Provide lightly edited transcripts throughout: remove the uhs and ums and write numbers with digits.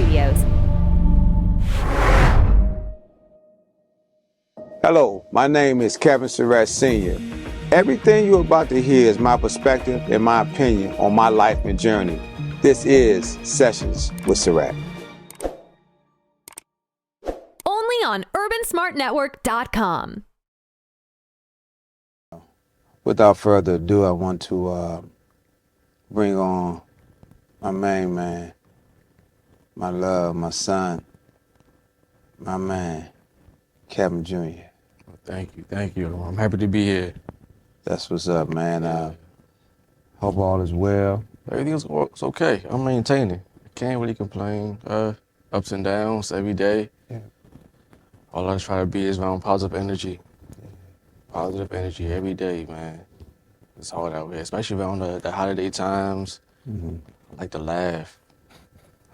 Studios. Hello, my name is Kevin Surratt Sr. Everything you're about to hear is my perspective and my opinion on my life and journey. This is Sessions with Surratt. Only on UrbanSmartNetwork.com. Without further ado, I want to bring on my main man, my love, my son, my man, Kevin Jr. Thank you. I'm happy to be here. That's what's up, man. Hope all is well. Everything's okay. I'm maintaining. I can't really complain. Ups and downs every day. Yeah. All I try to be is around positive energy. Positive energy every day, man. It's hard out here, especially around the holiday times. Mm-hmm. I like to laugh.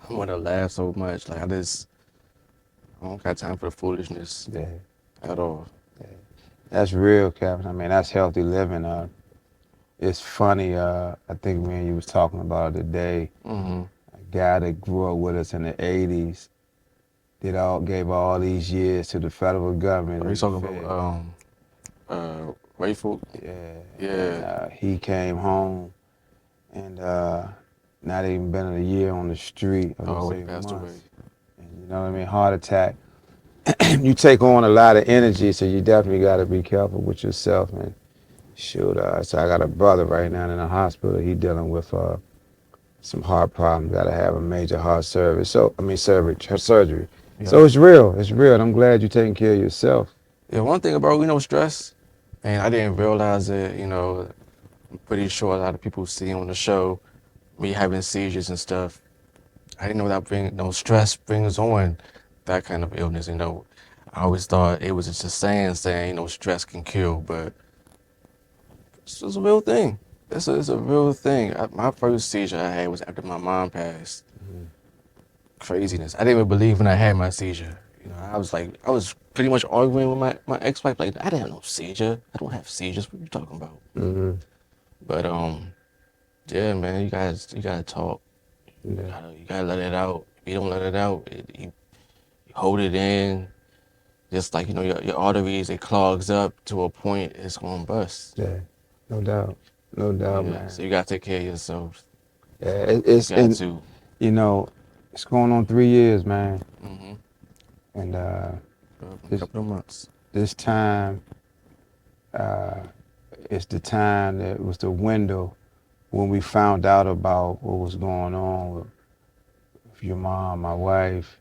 I want to laugh so much. Like I don't got time for the foolishness Yeah. at all. That's real, Kevin. I mean, that's healthy living. It's funny. I think me and you was talking about it today. Mm-hmm. A guy that grew up with us in the '80s, gave all these years to the federal government. Are you talking about Rayful? Yeah. Yeah. And, he came home, and not even been a year on the street. Oh, he passed away. And you know what I mean? Heart attack. You take on a lot of energy, so you definitely got to be careful with yourself. And shoot, so I got a brother right now in the hospital. He dealing with some heart problems. Got to have a major heart surgery. Surgery. Yeah. So it's real. It's real. And I'm glad you're taking care of yourself. Yeah, one thing about, stress, and I didn't realize it, I'm pretty sure a lot of people see on the show me having seizures and stuff. I didn't know that stress brings on that kind of illness, I always thought it was just a saying, stress can kill, but it's a real thing. It's a real thing. My first seizure I had was after my mom passed. Mm-hmm. Craziness. I didn't even believe when I had my seizure. I was pretty much arguing with my ex-wife, like, I didn't have no seizure. I don't have seizures. What are you talking about? Mm-hmm. But yeah, man, you gotta talk. Yeah. You gotta let it out. If you don't let it out, you hold it in. Just like, your arteries, it clogs up to a point it's gonna bust. Yeah. No doubt. No doubt, man. So you gotta take care of yourself. Yeah, It's going on 3 years, man. Mm-hmm. And A couple of months. this time, it's the time that was the window when we found out about what was going on with your mom, my wife,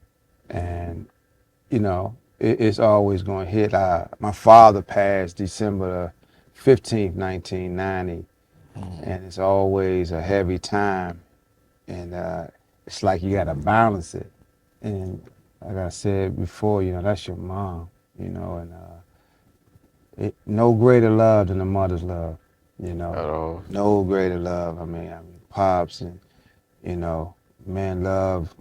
and it's always going to hit. My father passed December 15th, 1990, and it's always a heavy time, and it's like you got to balance it. And like I said before, that's your mom, and no greater love than a mother's love, At all. No greater love. I mean, pops and, men love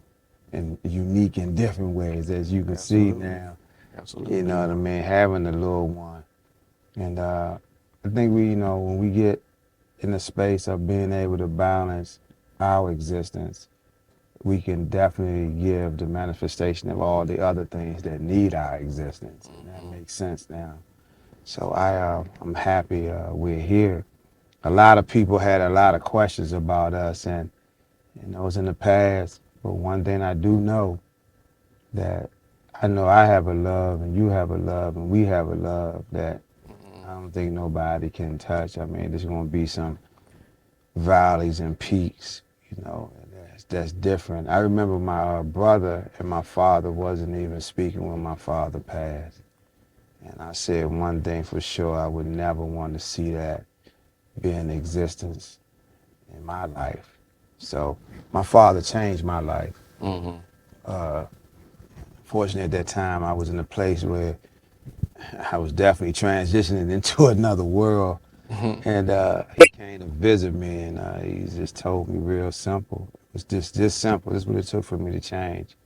in unique and different ways, as you can see now. Absolutely. You know what I mean? Having a little one. And I think when we get in the space of being able to balance our existence, we can definitely give the manifestation of all the other things that need our existence. And that makes sense now. So I'm happy we're here. A lot of people had a lot of questions about us, and it's in the past. But one thing I do know, that I know I have a love, and you have a love, and we have a love that I don't think nobody can touch. I mean, there's going to be some valleys and peaks, that's different. I remember my brother and my father wasn't even speaking when my father passed. And I said one thing for sure, I would never want to see that be in existence in my life. So my father changed my life. Mm-hmm. Fortunately, at that time, I was in a place where I was definitely transitioning into another world. Mm-hmm. And he came to visit me, and he just told me real simple. It was just simple. This is what it took for me to change.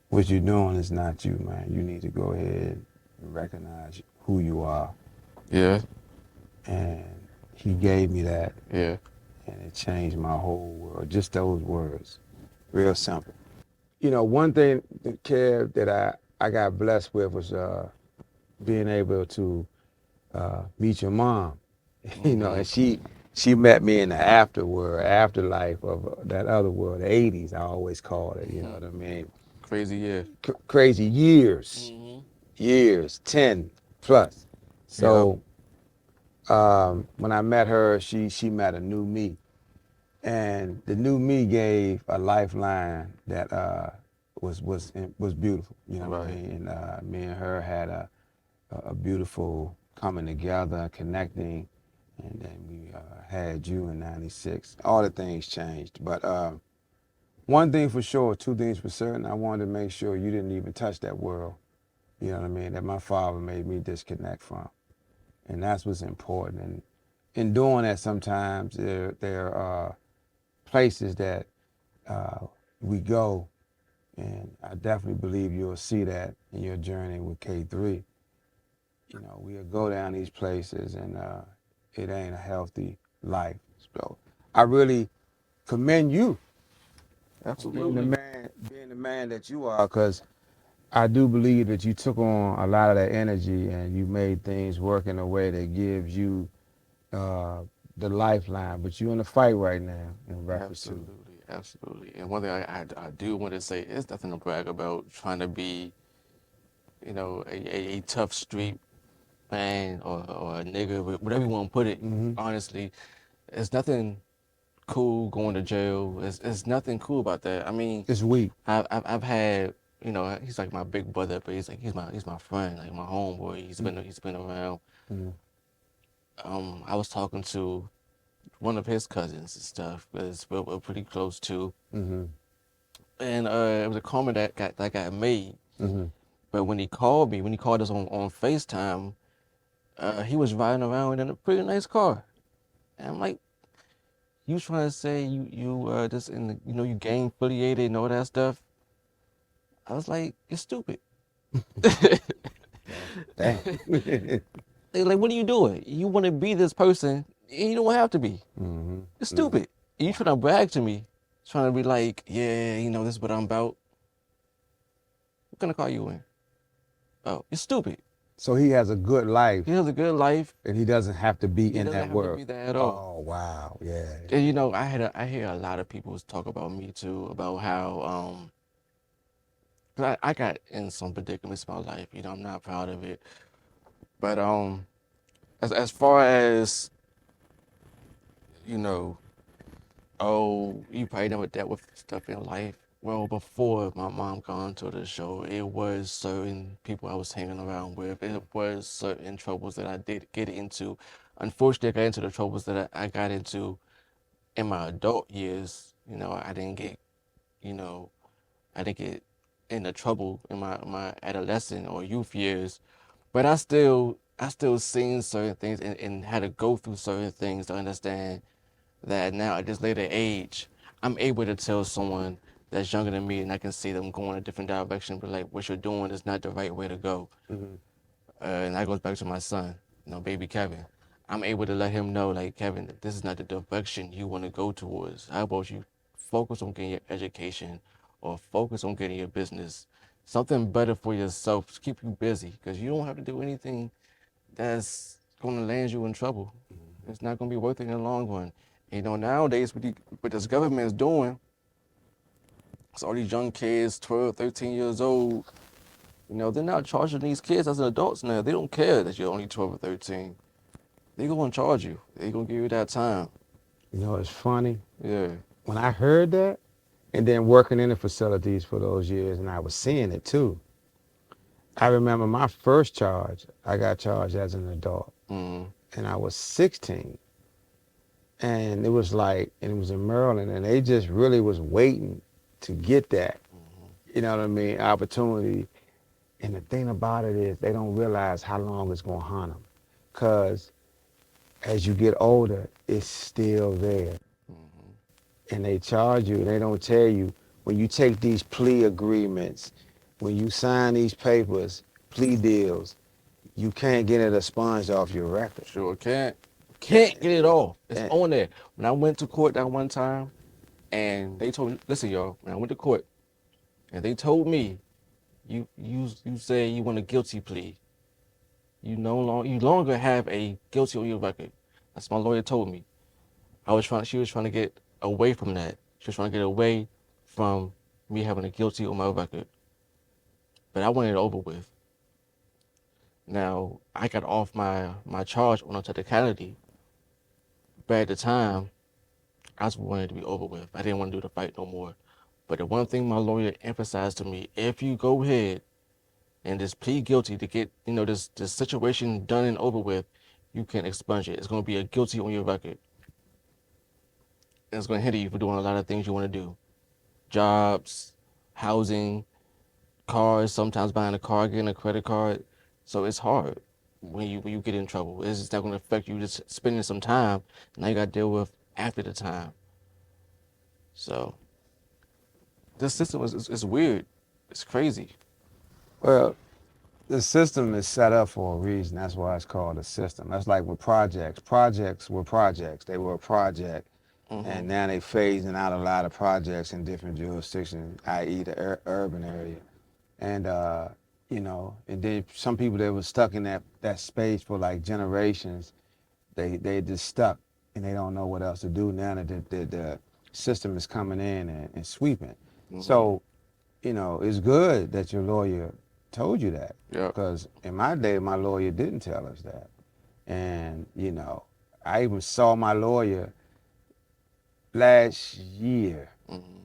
What you're doing is not you, man. You need to go ahead and recognize who you are. Yeah. And he gave me that. Yeah. And it changed my whole world. Just those words. Real simple. you know, one thing, Kev, that I got blessed with was being able to meet your mom. You know, and she met me in the afterlife of that other world, the 80s, I always called it, you know what I mean? Crazy year. Crazy years, years, 10 plus. Yep. So when I met her, she met a new me. And the new me gave a lifeline that was beautiful, you know what I Right. mean? And me and her had a beautiful coming together, connecting, and then we had you in '96. All the things changed, but one thing for sure, two things for certain. I wanted to make sure you didn't even touch that world. You know what I mean? That my father made me disconnect from, and that's what's important. And in doing that, sometimes there are places that we go, and I definitely believe you'll see that in your journey with K3. You know, we'll go down these places, and it ain't a healthy life. So I really commend you Absolutely. being the man that you are, because I do believe that you took on a lot of that energy and you made things work in a way that gives you uh, the lifeline. But you're in a fight right now in reference to. Absolutely. Absolutely. And one thing I do want to say is nothing to brag about trying to be, you know, a tough street man or a nigga, whatever you want to put it. Mm-hmm. Honestly, there's nothing cool going to jail. It's nothing cool about that. I mean, It's weak. I've had, you know, he's like my big brother, but he's my friend, like my homeboy. He's been around. Mm-hmm. I was talking to one of his cousins and stuff, because we're pretty close too. Mm-hmm. And it was a comment that got made. Mm-hmm. But when he called me, when he called us on FaceTime, he was riding around in a pretty nice car. And I'm like, you trying to say you just in the, you know, you gang affiliated and all that stuff? I was like, you're stupid. Damn. Like, what are you doing? You want to be this person, and you don't have to be. Mm-hmm. You're stupid. You trying to brag to me, trying to be like, yeah, you know, this is what I'm about. What kind of car you in? Oh, you're stupid. So he has a good life, He has a good life. and he doesn't have to be He in doesn't that have to world. be that at all. Oh wow, yeah. And you know, I hear a lot of people talk about me too, about how 'cause I got in some predicaments in my life. You know, I'm not proud of it. But as far as, you know, oh, you probably never dealt with stuff in life. Well, before my mom got into the show, it was certain people I was hanging around with. It was certain troubles that I did get into. Unfortunately, I got into the troubles that I got into in my adult years. You know, you know, I didn't get into trouble in my adolescent or youth years. But I still seen certain things and had to go through certain things to understand that now at this later age, I'm able to tell someone that's younger than me and I can see them going a different direction, but like what you're doing is not the right way to go. Mm-hmm. And that goes back to my son, you know, baby Kevin. I'm able to let him know, like, Kevin, this is not the direction you want to go towards. How about you focus on getting your education or focus on getting your business? Something better for yourself to keep you busy, because you don't have to do anything that's going to land you in trouble. It's not going to be worth it in the long run. You know, nowadays, what this government is doing, it's all these young kids, 12, 13 years old, you know, they're not charging these kids as adults now. They don't care that you're only 12 or 13. They're going to charge you. They're going to give you that time. You know, it's funny. Yeah. When I heard that, and then working in the facilities for those years, and I was seeing it too. I remember my first charge, I got charged as an adult, Mm. and I was 16. And it was like, and it was in Maryland, and they just really was waiting to get that, you know what I mean, opportunity. And the thing about it is they don't realize how long it's going to haunt them. Because as you get older, it's still there. And they charge you, they don't tell you, when you take these plea agreements, when you sign these papers, plea deals, you can't get it expunged off your record. Sure can't. Can't get it off. It's And- on there. When I went to court that one time, and they told me, listen, y'all, when I went to court, and they told me, you say you want a guilty plea. You longer have a guilty on your record. That's what my lawyer told me. She was trying to get away from that. She was trying to get away from me having a guilty on my record. But I wanted it over with. Now, I got off my charge on a technicality, but at the time, I just wanted it to be over with. I didn't want to do the fight no more. But the one thing my lawyer emphasized to me, if you go ahead and just plead guilty to get, this situation done and over with, you can expunge it. It's going to be a guilty on your record. And it's going to hinder you for doing a lot of things you want to do. Jobs, housing, cars, sometimes buying a car, getting a credit card. So it's hard when you get in trouble. It's just not going to affect you just spending some time. Now you got to deal with after the time. So this system is weird. It's crazy. Well, the system is set up for a reason. That's why it's called a system. That's like with projects. Projects were projects. They were a project. And now they phasing out a lot of projects in different jurisdictions, i.e. the urban area. And, and then some people that were stuck in that space for like generations, they just stuck and they don't know what else to do now that the system is coming in and sweeping. So, it's good that your lawyer told you that. Yeah. Because in my day, my lawyer didn't tell us that. And, I even saw my lawyer last year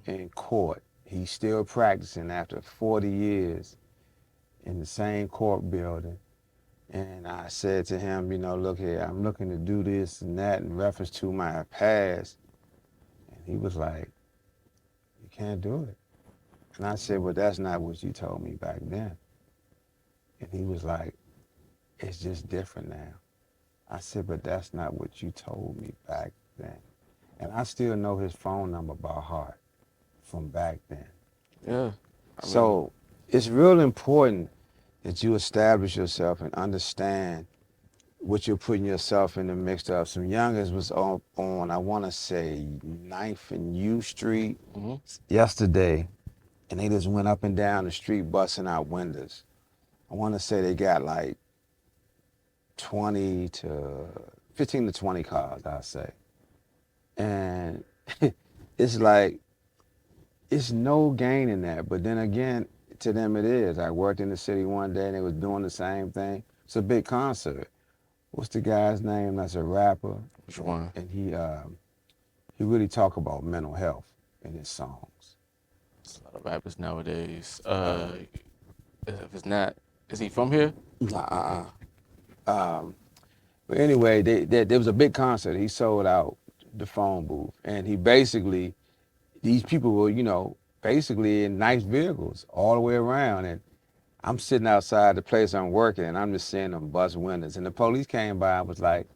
in court. He's still practicing after 40 years in the same court building. And I said to him, look here, I'm looking to do this and that in reference to my past. And he was like, you can't do it. And I said, well, that's not what you told me back then. And he was like, it's just different now. I said, but that's not what you told me back then. And I still know his phone number by heart from back then. Yeah. So it's real important that you establish yourself and understand what you're putting yourself in the mix of. Some youngers was on I want to say 9th and U Street yesterday, and they just went up and down the street busting out windows. I want to say they got like 15 to 20 cars, I'd say. And it's like, it's no gain in that. But then again, to them it is. I worked in the city one day and they was doing the same thing. It's a big concert. What's the guy's name? That's a rapper. Which one? And he really talk about mental health in his songs. There's a lot of rappers nowadays. If it's not, is he from here? Nah. But anyway, there was a big concert. He sold out the phone booth. And he basically, these people were, basically in nice vehicles all the way around. And I'm sitting outside the place I'm working and I'm just seeing them bust windows. And the police came by and was like,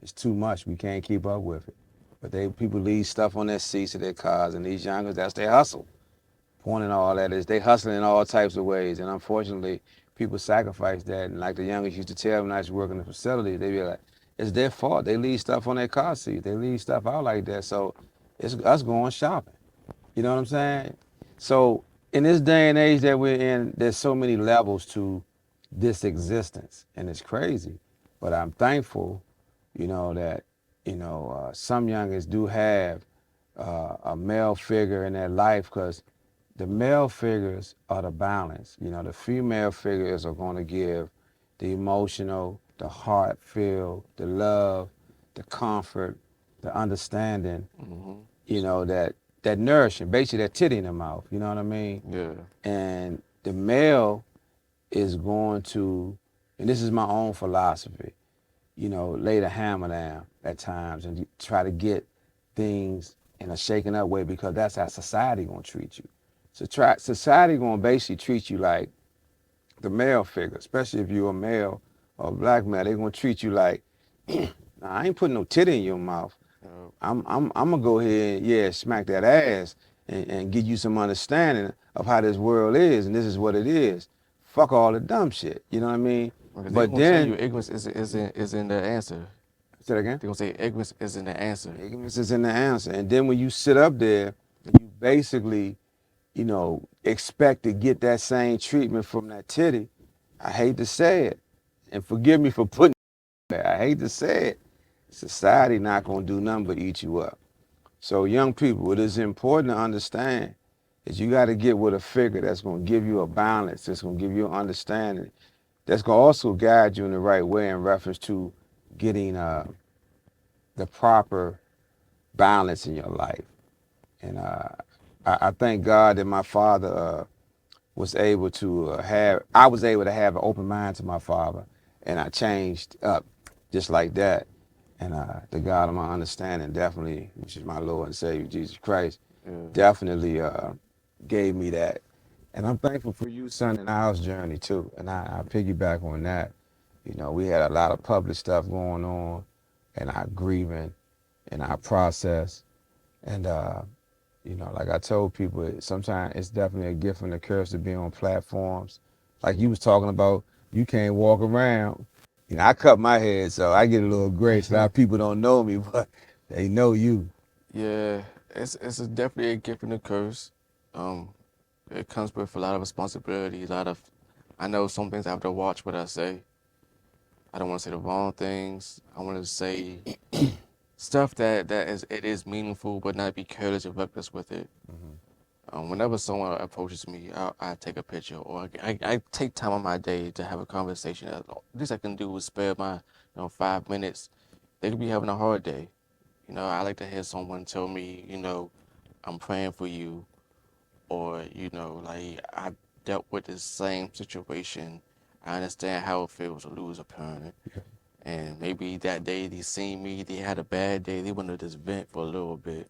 it's too much. We can't keep up with it. But people leave stuff on their seats of their cars, and these youngers, that's their hustle. Point and all that is they hustling in all types of ways. And unfortunately, people sacrifice that. And like the youngers used to tell me when I used to work in the facility, they be like, it's their fault. They leave stuff on their car seats. They leave stuff out like that. So it's us going shopping. You know what I'm saying? So in this day and age that we're in, there's so many levels to this existence, and it's crazy. But I'm thankful, that, some youngers do have a male figure in their life, because the male figures are the balance. The female figures are going to give the emotional, the heart-filled, the love, the comfort, the understanding, that nourishing, basically that titty in the mouth, you know what I mean? Yeah. And the male is going to, and this is my own philosophy, lay the hammer down at times and try to get things in a shaken up way, because that's how society gonna treat you. So society gonna basically treat you like the male figure, especially if you're a male or a black male. They're gonna treat you like, nah, I ain't putting no titty in your mouth. I'm gonna go ahead and smack that ass and give you some understanding of how this world is, and this is what it is. Fuck all the dumb shit. You know what I mean? But then tell you ignorance isn't the answer. Say that again? They're gonna say ignorance isn't the answer. Ignorance isn't the answer. And then when you sit up there, you basically expect to get that same treatment from that titty. I hate to say it, and forgive me for putting that. I hate to say it. Society not gonna do nothing but eat you up. So young people, it is important to understand is you got to get with a figure that's going to give you a balance, that's going to give you an understanding, that's going to also guide you in the right way in reference to getting the proper balance in your life. And I thank God that my father was able to I was able to have an open mind to my father, and I changed up just like that. And the God of my understanding definitely, which is my Lord and Savior, Jesus Christ, definitely gave me that. And I'm thankful for you, son, and our journey too. And I piggyback on that. We had a lot of public stuff going on, and our grieving, and our process. And like I told people, sometimes it's definitely a gift and a curse to be on platforms. Like you was talking about, you can't walk around. I cut my head, so I get a little grace. A lot of people don't know me, but they know you. Yeah, definitely a gift and a curse. It comes with a lot of responsibility, I know some things I have to watch what I say. I don't want to say the wrong things. I want to say stuff that it is meaningful, but not be careless or reckless with it. Whenever someone approaches me, I take a picture, or I take time on my day to have a conversation. At least I can do is spare my 5 minutes. They could be having a hard day. I like to hear someone tell me, I'm praying for you, or like I dealt with the same situation. I understand how it feels to lose a parent. And maybe that day they seen me, they had a bad day, they wanted to just vent for a little bit.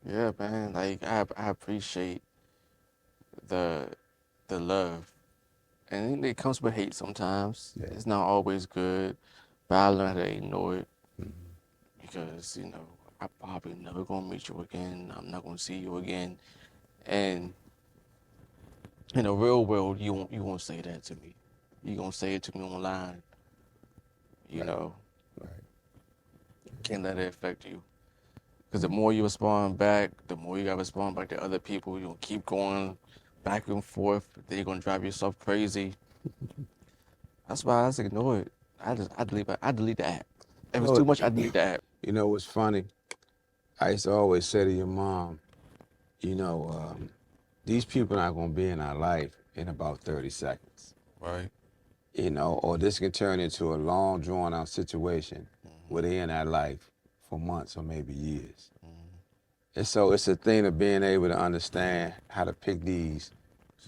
Yeah, man, like I appreciate the love. And it comes with hate sometimes. Yeah. It's not always good, but I learned to ignore it because, I probably never gonna meet you again. I'm not gonna see you again. And in the real world, you won't say that to me. You gonna say it to me online. Right. Know. Right. Can't let it affect you. Because the more you respond back, the more you gotta respond back to other people. You'll keep going back and forth. Then you're gonna drive yourself crazy. That's why I just ignore it. I delete the app. If it's too much, I delete the app. What's funny? I used to always say to your mom, these people are not gonna be in our life in about 30 seconds. Right. Or this can turn into a long, drawn out situation where they're in our life for months or maybe years. And so it's a thing of being able to understand how to pick these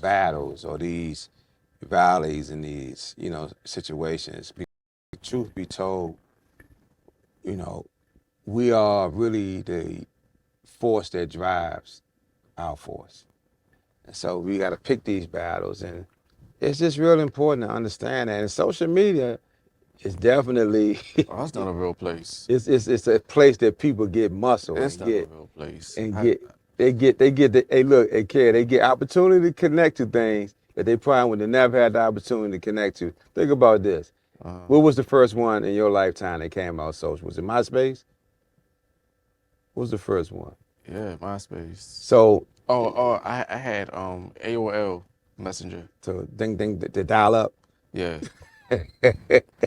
battles or these valleys in these, situations. Because truth be told, we are really the force that drives our force. And so we got to pick these battles, and it's just real important to understand that. And social media is definitely Oh, that's not a real place. it's a place that people get muscle It's and not a real place. they get they get opportunity to connect to things that they probably would have never had the opportunity to connect to. Think about this. What was the first one in your lifetime that came out social? Was it MySpace? What was the first one? Yeah, MySpace. So I had AOL Messenger. So the dial up. Yeah.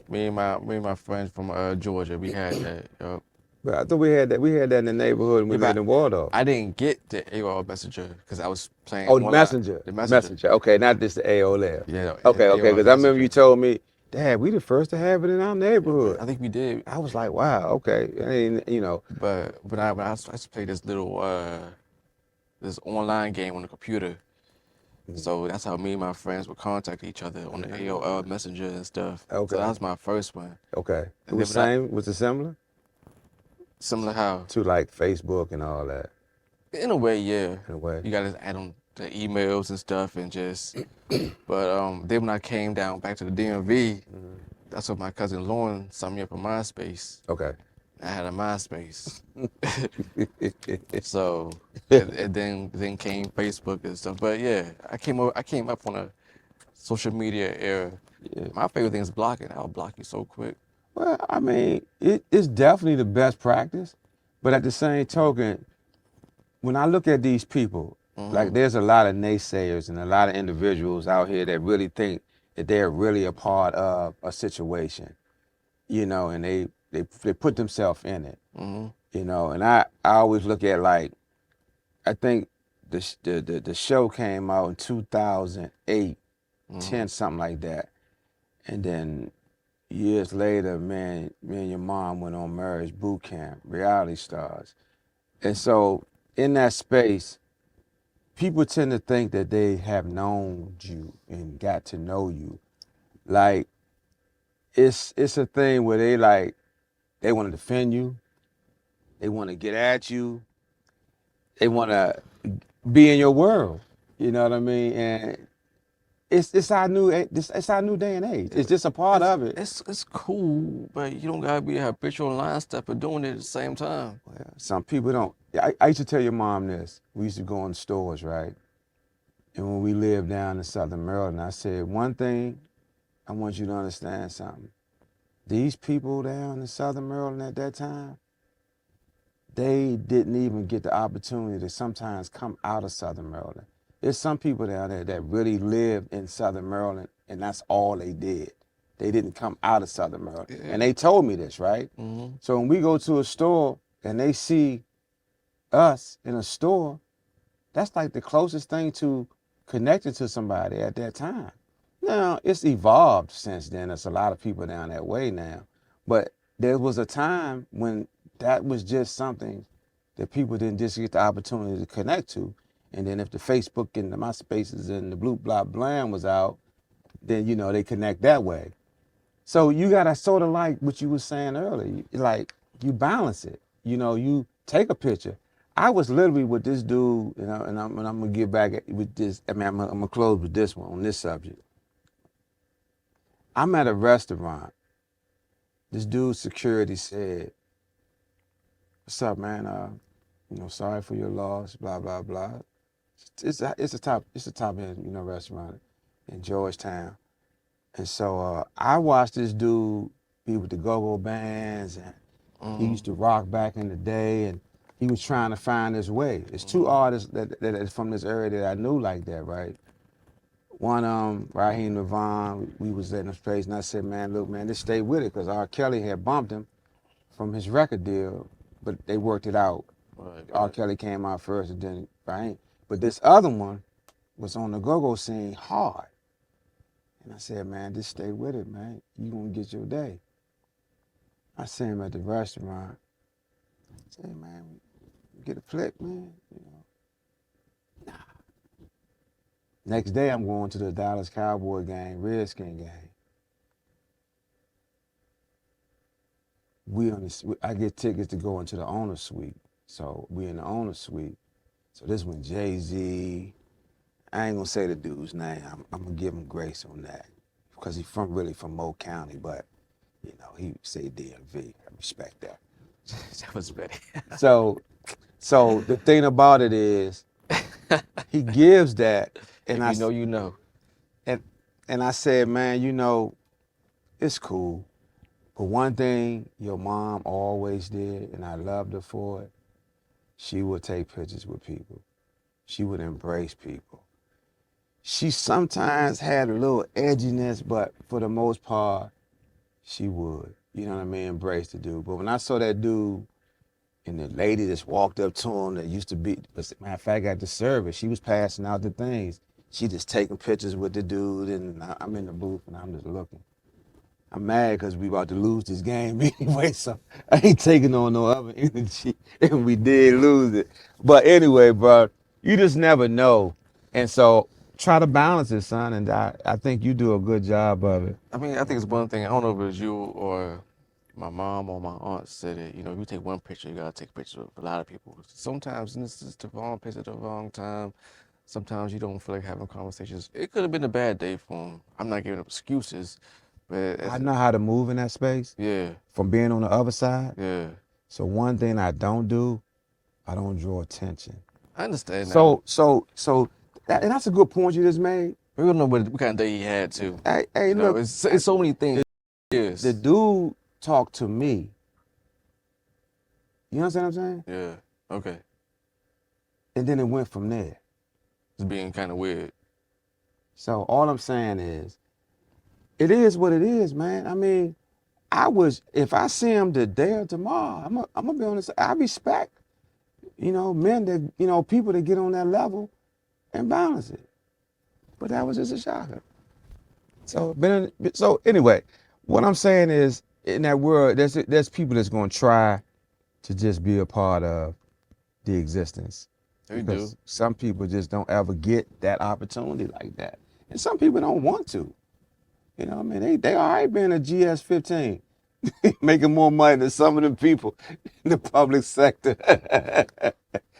me and my friends from Georgia, we had that. Yup. But I thought we had that. We had that in the neighborhood when we lived in Waldorf. I didn't get the AOL Messenger because I was playing. Oh, the Messenger. The Messenger. Okay, not just the AOL. Yeah. Okay. Because I remember you told me, Dad, we the first to have it in our neighborhood. I think we did. I was like, wow. Okay. But I used to play this little this online game on the computer. So that's how me and my friends would contact each other on the AOL Messenger and stuff. Okay. So that was my first one. Okay. It was same? Was it similar? Similar how? To like Facebook and all that. In a way, yeah. In a way. You gotta add on the emails and stuff and just but then when I came down back to the DMV, that's what my cousin Lauren signed me up on MySpace. Okay. I had a MySpace. So and then came Facebook and stuff. But yeah, I came up on a social media era. Yeah. My favorite thing is blocking. I'll block you so quick. Well, I mean, it's definitely the best practice, but at the same token, when I look at these people, like there's a lot of naysayers and a lot of individuals out here that really think that they're really a part of a situation, you know, and they put themselves in it, you know. And I always look at, like, I think the show came out in 2008, 10, something like that, and then years later, me and your mom went on Marriage Boot Camp, Reality Stars, and so in that space, people tend to think that they have known you and got to know you. Like, it's a thing where they want to defend you, they want to get at you, they want to be in your world. You know what I mean? And it's our new day and age. It's just a part of it. It's cool, but you don't gotta be a habitual line stepper doing it at the same time. Well, some people don't. I used to tell your mom this. We used to go in stores, right? And when we lived down in Southern Maryland, I said, one thing, I want you to understand something. These people down in Southern Maryland at that time, they didn't even get the opportunity to sometimes come out of Southern Maryland. There's some people down there that really lived in Southern Maryland, and that's all they did. They didn't come out of Southern Maryland. Yeah. And they told me this, right? So when we go to a store and they see us in a store, that's like the closest thing to connecting to somebody at that time. Now, it's evolved since then. There's a lot of people down that way now. But there was a time when that was just something that people didn't just get the opportunity to connect to. And then if the Facebook and the MySpaces and the Blue Blah Blam was out, then, you know, they connect that way. So you got to sort of, like what you were saying earlier, like, you balance it. You know, you take a picture. I was literally with this dude, you know, and I'm going to get back with this. I mean, I'm going to close with this one on this subject. I'm at a restaurant. This dude's security said, "What's up, man? You know, sorry for your loss, blah, blah, blah." It's a top end, you know, restaurant in Georgetown. And so I watched this dude be with the go-go bands, and he used to rock back in the day, and he was trying to find his way. There's two artists that from this area that I knew like that, right? One, Raheem Devon, we was in this place, and I said, man, look, man, just stay with it, because R. Kelly had bumped him from his record deal, but they worked it out. Right. R. Kelly came out first, and then Raheem. But this other one was on the go-go scene hard. And I said, man, just stay with it, man. You gonna get your day. I see him at the restaurant. I said, man, get a flick, man. You know. Nah. Next day, I'm going to the Dallas Cowboy game, Redskin game. I get tickets to go into the owner's suite. So we in the owner's suite. So this when Jay-Z, I ain't gonna say the dude's name. I'm gonna give him grace on that, because he's really from Moe County, but you know, he say DMV. I respect that. That was better. So the thing about it is, he gives that, and if you know. And I said, man, you know, it's cool. But one thing your mom always did, and I loved her for it, she would take pictures with people. She would embrace people. She sometimes had a little edginess, but for the most part, she would, you know what I mean, embrace the dude. But when I saw that dude and the lady just walked up to him that used to be, as a matter of fact, at the service, she was passing out the things. She just taking pictures with the dude, and I'm in the booth and I'm just looking. I'm mad because we about to lose this game anyway, so I ain't taking on no other energy, and we did lose it. But anyway, bro, you just never know. And so try to balance it, son, and I think you do a good job of it. I mean, I think it's one thing, I don't know if it was you or my mom or my aunt said it, you know, if you take one picture, you gotta take pictures with a lot of people. Sometimes this is the wrong place at the wrong time. Sometimes you don't feel like having conversations. It could have been a bad day for him. I'm not giving up excuses, but I know how to move in that space. Yeah. From being on the other side. Yeah. So one thing I don't do, I don't draw attention. I understand that. So and that's a good point you just made. We don't know what kind of day he had too. Hey, look, know, it's so many things. Yes. The dude talked to me. You understand what I'm saying? Yeah. Okay. and then it went from there. It's being kind of weird. So all I'm saying is, it is what it is, man. I mean, if I see him today or tomorrow, I'm gonna be honest. I respect, men that, people that get on that level and balance it. But that was just a shocker. So anyway, what I'm saying is, in that world, there's people that's gonna try to just be a part of the existence. They Because do. some people just don't ever get that opportunity like that. And some people don't want to. You know what I mean? They all right being a GS-15, making more money than some of the people in the public sector,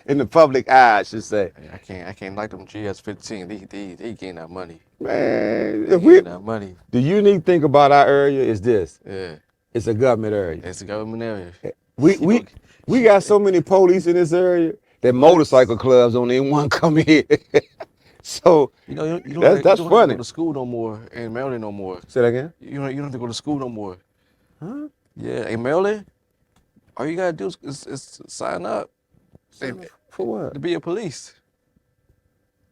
in the public eye, I should say. I can't like them GS-15. They getting that money. Man, They getting that money. the unique thing about our area is this. Yeah. It's a government area. It's a government area. We got so many police in this area that motorcycle clubs don't even want to come here. So you don't that's have to funny. go to school no more in Maryland no more. Say that again? You don't have to go to school no more. Huh? Yeah, in Maryland, all you gotta do is sign up For what? to be a police.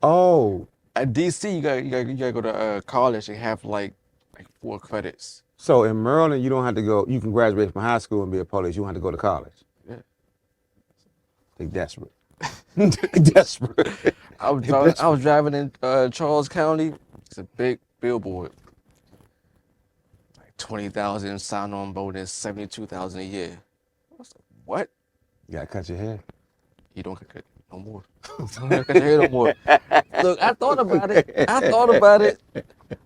Oh, At DC, you gotta go to college and have like 4 credits. so in Maryland, you don't have to go. You can graduate from high school and be a police. You don't have to go to college. Yeah. They desperate. They desperate. I was driving in Charles County. It's a big billboard. Like 20,000 sign-on bonus, 72,000 a year. I was like, what? You gotta cut your hair. You don't cut no more. You don't cut your hair no more. Look, I thought about it.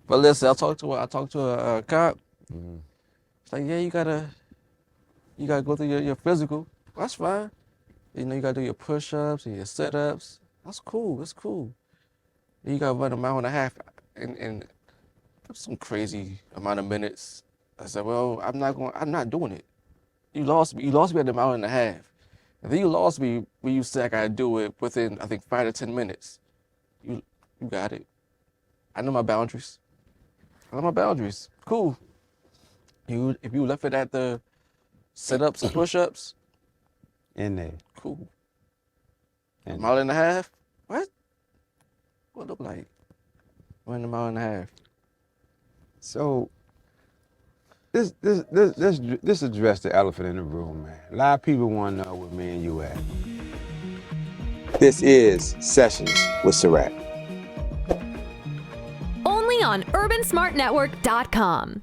But listen, I talked to a cop. Mm-hmm. It's like, yeah, you gotta go through your physical. That's fine. You gotta do your push-ups and your sit-ups. That's cool. That's cool. You gotta run a mile and a half in some crazy amount of minutes. I said, well, I'm not doing it. You lost me at the mile and a half. And then you lost me when you said I gotta do it within, I think, 5 to 10 minutes. You got it. I know my boundaries. Cool. If you left it at the sit-ups and push-ups, In there. cool. A And mile and a half? What? What look like? Run a mile and a half. so this address the elephant in the room, man. A lot of people want to know where me and you at. This is Sessions with Surratt. Only on UrbanSmartNetwork.com.